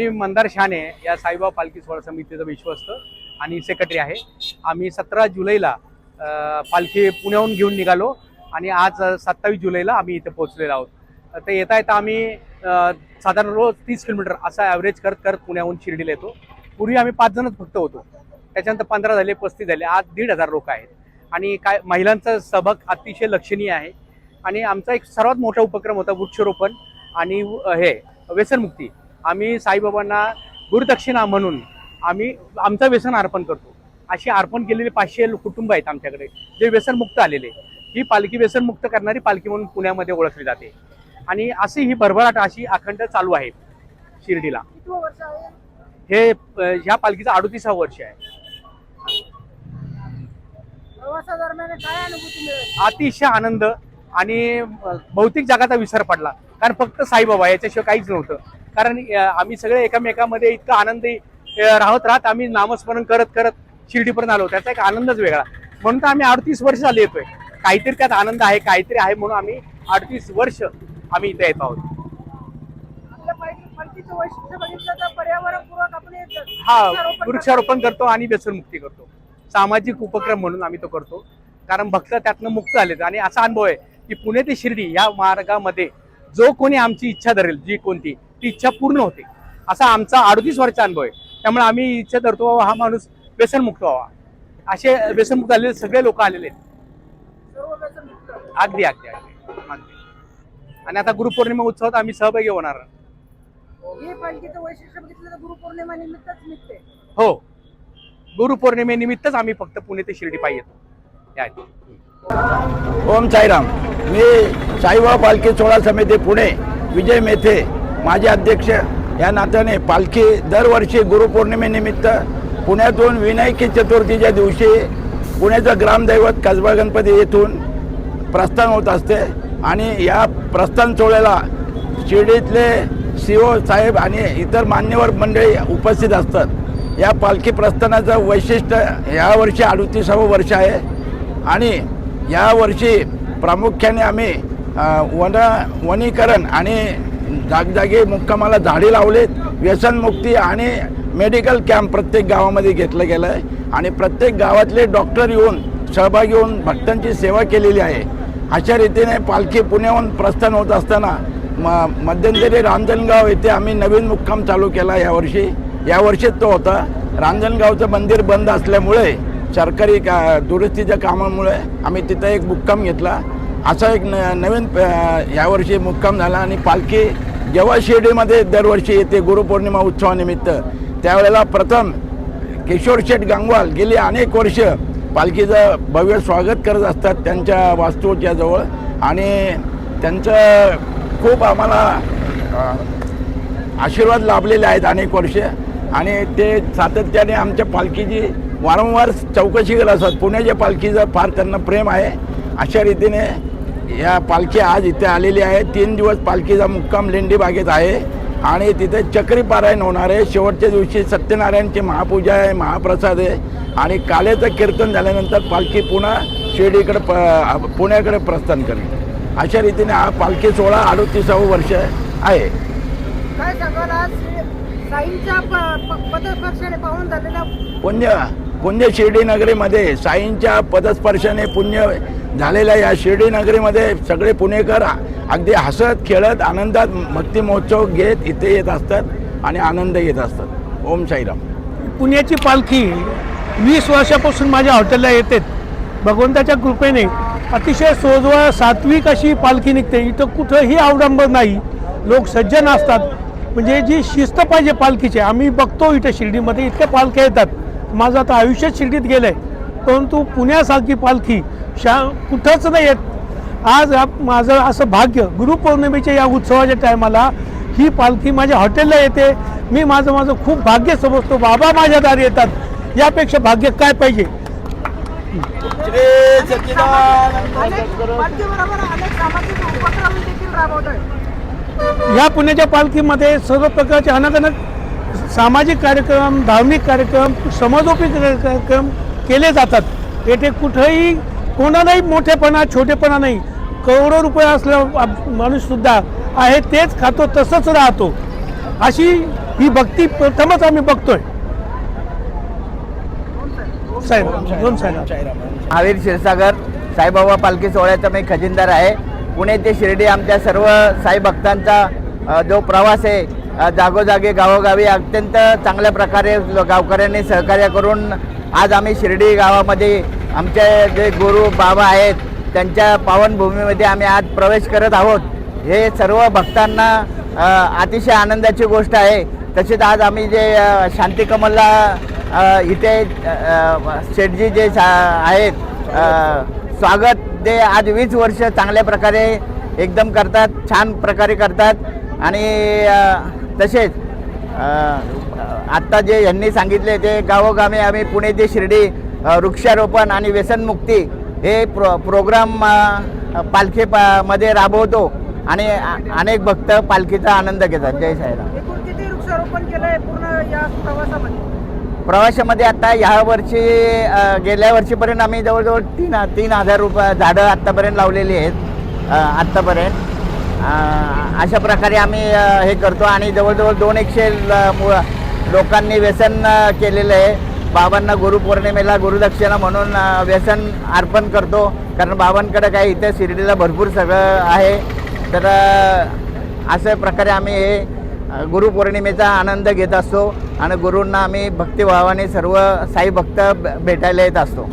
मी मंदार शाने या साईबाबा पालखी सोहळा समितीचा विश्वस्त आणि सेक्रेटरी आहे। आम्ही 17 जुलैला पालखी पुण्याहून घेऊन निघालो आणि आज 27 जुलैला आम्ही इथे पोहोचलेलो आहोत। तर येता येता आम्ही साधारण रोज 30 किलोमीटर असा ॲव्हरेज करत करत पुण्याहून शिर्डीला येतो। पूर्वी आम्ही 5 जणच फक्त होतो, त्याच्यानंतर 15 झाले, 35 झाले, आज 1,500 लोक आहेत आणि काय महिलांचा सहभाग अतिशय लक्षणीय आहे। आणि आमचा एक सर्वात मोठा उपक्रम होता वृक्षारोपण आणि हे व्यसनमुक्ती। आम्ही साईबाबांना गुरुदक्षिणा म्हणून आम्ही आमचं व्यसन अर्पण करतो। अशी अर्पण केलेले 500 कुटुंब आहेत आमच्याकडे जे व्यसनमुक्त आलेले। ही पालखी व्यसनमुक्त करणारी पालखी म्हणून पुण्यामध्ये ओळखली जाते आणि अशी ही भरभराट अशी अखंड चालू आहे शिर्डीला। हे ह्या पालखीचं 38वं वर्ष आहे। प्रवासादरम्यान काय अनुभूती मिळाली? अतिशय आनंद आणि भौतिक जगाचा विसर पडला, कारण फक्त साईबाबा याच्याशिवाय काहीच नव्हतं। कारण आम्ही सगळे एकमेकांमध्ये इतका आनंदी राहत आम्ही नामस्मरण करत करत शिर्डीपर्यंत आलो। त्याचा एक आनंदच वेगळा, म्हणून तर आम्ही 38 वर्ष झाले येतोय। काहीतरी त्यात आनंद आहे, काहीतरी आहे म्हणून आम्ही 38 वर्ष आम्ही इथे येत आहोत। आपल्या पालखीचं वैशिष्ट्य बघितलं तर पर्यावरणपूरक आपण वृक्षारोपण करतो आणि व्यसनमुक्ती करतो। सामाजिक उपक्रम म्हणून आम्ही तो करतो, कारण भक्त त्यातनं मुक्त झालेत। आणि असा अनुभव आहे की पुणे ते शिर्डी या मार्गामध्ये जो कोणी आमची इच्छा धरेल, जी कोणती ती इच्छा पूर्ण होते, असा आमचा 38 वर्षाचा अनुभव आहे। त्यामुळे आम्ही इच्छा धरतो हा माणूस व्यसनमुक्त व्हावा। असे व्यसनमुक्त झालेले सगळे लोक आलेले आहेत, सर्व व्यसनमुक्त। अगदी अगदी अगदी अगदी। आणि आता गुरुपौर्णिमा उत्सवात आम्ही सहभागी होणार। हे पालखीचं वैशिष्ट्य बघितलं तर गुरुपौर्णिमा निमित्तच निघते। हो, गुरुपौर्णिमेनिमित्तच आम्ही फक्त पुणे ते शिर्डी पायी येतो। ओम साईराम। मी साईबाबा पालखी सोहळा समिती पुणे विजय मेथे माझे अध्यक्ष या नात्याने पालखी दरवर्षी गुरुपौर्णिमेनिमित्त पुण्यातून विनायकी चतुर्थीच्या दिवशी पुण्याचं ग्रामदैवत कसबा गणपती येथून प्रस्थान होत असते। आणि या प्रस्थान सोहळ्याला शिर्डीतले CO साहेब आणि इतर मान्यवर मंडळी उपस्थित असतात। या पालखी प्रस्थानाचं वैशिष्ट्य यावर्षी 38वं वर्ष आहे आणि यावर्षी प्रामुख्याने आम्ही वनीकरण आणि जागजागी मुक्कामाला झाडे लावलेत। व्यसनमुक्ती आणि मेडिकल कॅम्प प्रत्येक गावामध्ये घेतलं गेलं आहे आणि प्रत्येक गावातले डॉक्टर येऊन सहभागी होऊन भक्तांची सेवा केलेली आहे। अशा रीतीने पालखी पुण्याहून प्रस्थान होत असताना मध्यंतरी रांजणगाव येथे आम्ही नवीन मुक्काम चालू केला यावर्षीच तो होता। रांजणगावचं मंदिर बंद असल्यामुळे सरकारी दुरुस्तीच्या कामामुळे आम्ही तिथं एक मुक्काम घेतला। असा एक नवीन यावर्षी मुक्काम झाला आणि पालखी जेव्हा शिर्डीमध्ये दरवर्षी येते गुरुपौर्णिमा उत्सवानिमित्त, त्यावेळेला प्रथम किशोर शेठ गंगवाल गेली अनेक वर्ष पालखीचं भव्य स्वागत करत असतात त्यांच्या वास्तूच्या जवळ आणि त्यांचं खूप आम्हाला आशीर्वाद लाभलेले आहेत अनेक वर्ष। आणि ते सातत्याने आमच्या पालखीची वारंवार चौकशी करत असतात। पुण्याच्या पालखीचं फार त्यांना प्रेम आहे। अशा रीतीने या पालखी आज इथे आलेली आहे। 3 दिवस पालखीचा मुक्काम लेंडी बागेत आहे आणि तिथे चक्री पारायण होणार आहे। शेवटच्या दिवशी सत्यनारायणची महापूजा आहे, महाप्रसाद आहे आणि कालेचं कीर्तन झाल्यानंतर पालखी पुन्हा शिर्डीकडे पुण्याकडे प्रस्थान करेल। अशा रीतीने हा पालखी सोहळा 38वं वर्ष आहे। काय सांगाल आज साईंच्या पदस्पर्शाने पाहून झालेला पुण्य शिर्डी नगरीमध्ये साईंच्या पदस्पर्शाने पुण्य झालेल्या या शिर्डी नगरीमध्ये सगळे पुणेकर अगदी हसत खेळत आनंदात भक्ती महोत्सव घेत इथे येत असतात आणि आनंद घेत असतात। ओम साईराम। पुण्याची पालखी 20 वर्षापासून माझ्या हॉटेलला येते। भगवंताच्या कृपेने अतिशय सोजवळ सात्विक अशी पालखी निघते। इथं कुठंही अवडंबर नाही, लोक सज्जन असतात। म्हणजे जी शिस्त पाहिजे पालखीची आम्ही बघतो इथे शिर्डीमध्ये इतक्या पालख्या येतात। माझं आता आयुष्य शिर्डीत गेलं आहे, परंतु पुण्यासारखी पालखी कुठंच नाही येत। आज माझं असं भाग्य गुरुपौर्णिमेच्या या उत्सवाच्या टायमाला ही पालखी माझ्या हॉटेलला येते। मी माझं खूप भाग्य समजतो। बाबा माझ्या दारी येतात, यापेक्षा भाग्य काय पाहिजे। या पुण्याच्या पालखीमध्ये सर्व प्रकारचे अनेक सामाजिक कार्यक्रम, धार्मिक कार्यक्रम, समाजोपयोगी कार्यक्रम केले जातात। येथे कुठेही कोणालाही मोठेपणा छोटेपणा नाही। करोडो रुपये असलेला माणूस सुद्धा आहे तेच खातो तसंच राहतो। अशी ही भक्ती प्रथमच आम्ही बघतोय. साहेब दोन साहेब महावीर क्षीरसागर साईबाबा पालखी सोहळ्याचा मी खजिनदार आहे. पुणे ते शिर्डी आमच्या सर्व साई भक्तांचा जो प्रवास आहे जागोजागी गावोगावी अत्यंत चांगल्या प्रकारे गावकऱ्यांनी सहकार्य करून आज आम्ही शिर्डी गावामध्ये आमचे जे गुरु बाबा आहेत त्यांच्या पावनभूमीमध्ये आम्ही आज प्रवेश करत आहोत. हे सर्व भक्तांना अतिशय आनंदाची गोष्ट आहे. तसेच आज आम्ही जे शांतिकमलला इथे शेठजी जे आहेत स्वागत ते आज 20 वर्ष चांगल्या प्रकारे एकदम करतात, छान प्रकारे करतात. आणि तसेच आत्ता जे यांनी सांगितले ते गावोगावी आम्ही पुणे ते शिर्डी वृक्षारोपण आणि व्यसनमुक्ती हे प्रोग्राम मध्ये राबवतो आणि अनेक भक्त पालखीचा आनंद घेतात. जय साईराम. एकूण किती वृक्षारोपण केलंय पूर्ण या प्रवासामध्ये आता ह्या वर्षी गेल्या वर्षीपर्यंत आम्ही जवळजवळ 3,000 झाडं आत्तापर्यंत लावलेली आहेत. आत्तापर्यंत अशा प्रकारे आम्ही हे करतो आणि जवळजवळ 200 लोकांनी व्यसन केलेलं आहे. बाबांना गुरुपौर्णिमेला गुरुदक्षिणा म्हणून व्यसन अर्पण करतो, कारण बाबांकडे काय इथे शिर्डीला भरपूर सगळं आहे. तर अशा प्रकारे आम्ही हे गुरुपौर्णिमेचा आनंद घेत असतो आणि गुरूंना आम्ही भक्तिभावाने सर्व साई भक्त भेटायला येत असतो.